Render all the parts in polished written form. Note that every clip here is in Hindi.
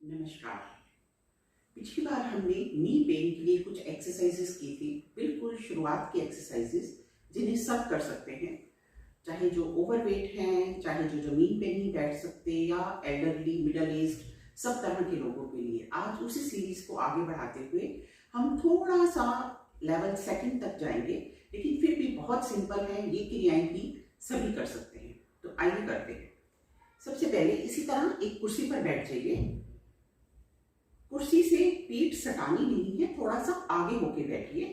नमस्कार। पिछली बार हमने नी पेन के लिए कुछ एक्सरसाइजेस की थी, बिल्कुल शुरुआत की एक्सरसाइजेस जिन्हें सब कर सकते हैं, चाहे जो ओवरवेट हैं, चाहे जो जमीन पे नहीं बैठ सकते या एल्डरली, मिडल एज्ड, सब तरह के लोगों के लिए। आज उसी सीरीज को आगे बढ़ाते हुए हम थोड़ा सा लेवल सेकंड तक जाएंगे, लेकिन फिर भी बहुत सिंपल है, ये क्रियाएं भी सभी कर सकते हैं। तो आइए करते हैं। सबसे पहले इसी तरह एक कुर्सी पर बैठ जाइए। कुर्सी से पीठ सटानी नहीं है, थोड़ा सा आगे होके बैठिए।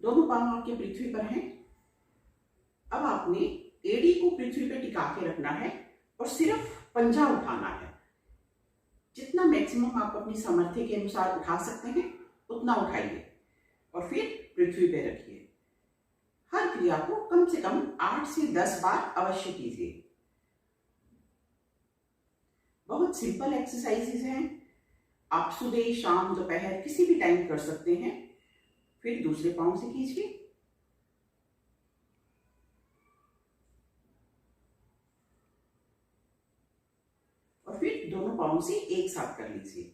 दोनों पांव आपके पृथ्वी पर हैं। अब आपने एड़ी को पृथ्वी पर टिका के रखना है और सिर्फ पंजा उठाना है। जितना मैक्सिमम आप अपनी सामर्थ्य के अनुसार उठा सकते हैं उतना उठाइए और फिर पृथ्वी पे रखिए। हर क्रिया को कम से कम 8 से 10 बार अवश्य कीजिए। बहुत सिंपल एक्सरसाइजेज हैं, आप सुबह, शाम, दोपहर किसी भी टाइम कर सकते हैं। फिर दूसरे पांव से कीजिए। और फिर दोनों पांव से एक साथ कर लीजिए।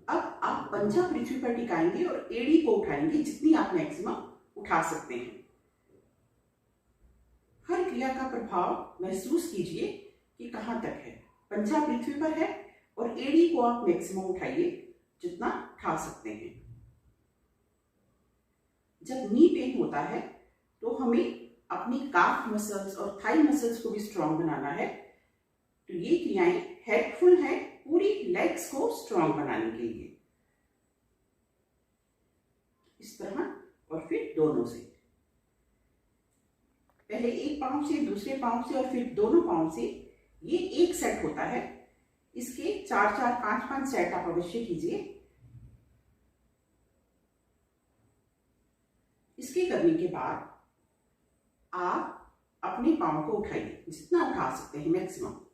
अब आप पंजा पृथ्वी पर टिकाएंगे और एड़ी को उठाएंगे जितनी आप मैक्सिमम उठा सकते हैं। हर क्रिया का प्रभाव महसूस कीजिए कि कहां तक है। पंजा पृथ्वी पर है और एड़ी को आप मैक्सिमम उठाइए जितना उठा सकते हैं। जब नी पेन होता है तो हमें अपनी काफ मसल्स और थाई मसल्स को भी स्ट्रांग बनाना है। तो ये क्रियाएं हेल्पफुल है पूरी लेग्स को स्ट्रांग बनाने के लिए। इस तरह और फिर दोनों से, पहले एक पांव से, दूसरे पांव से और फिर दोनों पांव से। ये एक सेट होता है, इसके 4-4, 5-5 सेट आप अवश्य कीजिए। इसके करने के बाद आप अपने पांव को उठाइए जितना उठा सकते हैं मैक्सिमम।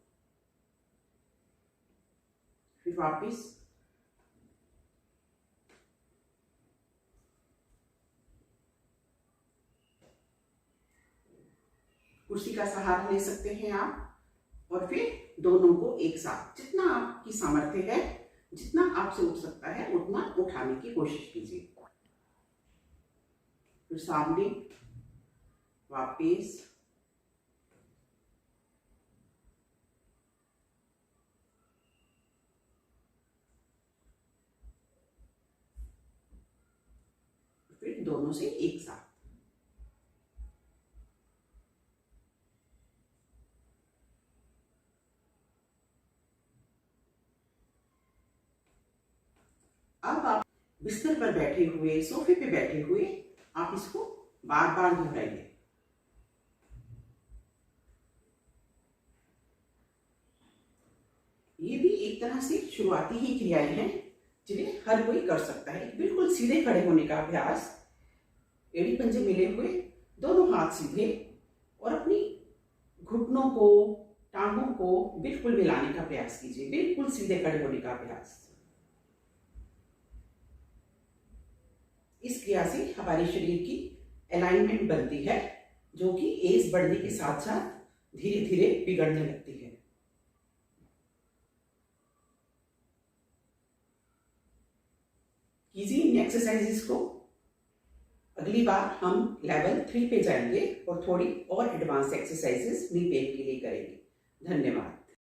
फिर वापस कुर्सी का सहारा ले सकते हैं आप और फिर दोनों को एक साथ जितना आपकी सामर्थ्य है, जितना आपसे उठ सकता है उतना उठाने की कोशिश कीजिए। फिर सामने वापस, फिर दोनों से एक साथ। अब आप बिस्तर पर बैठे हुए, सोफे पे बैठे हुए आप इसको बार बार दोहराइए। ये भी एक तरह से शुरुआती ही क्रियाएं हैं जिन्हें हर कोई कर सकता है। बिल्कुल सीधे खड़े होने का अभ्यास, एड़ी पंजे मिले हुए, दोनों हाथ सीधे और अपनी घुटनों को, टांगों को बिल्कुल मिलाने का प्रयास कीजिए। बिल्कुल सीधे खड़े होने का अभ्यास। इस क्रिया से हमारे शरीर की अलाइनमेंट बनती है, जो कि एज बढ़ने के साथ साथ धीरे धीरे बिगड़ने लगती है। कीजिए इन एक्सरसाइजेस को। अगली बार हम लेवल 3 पे जाएंगे और थोड़ी और एडवांस एक्सरसाइजेस नी पेन के लिए करेंगे। धन्यवाद।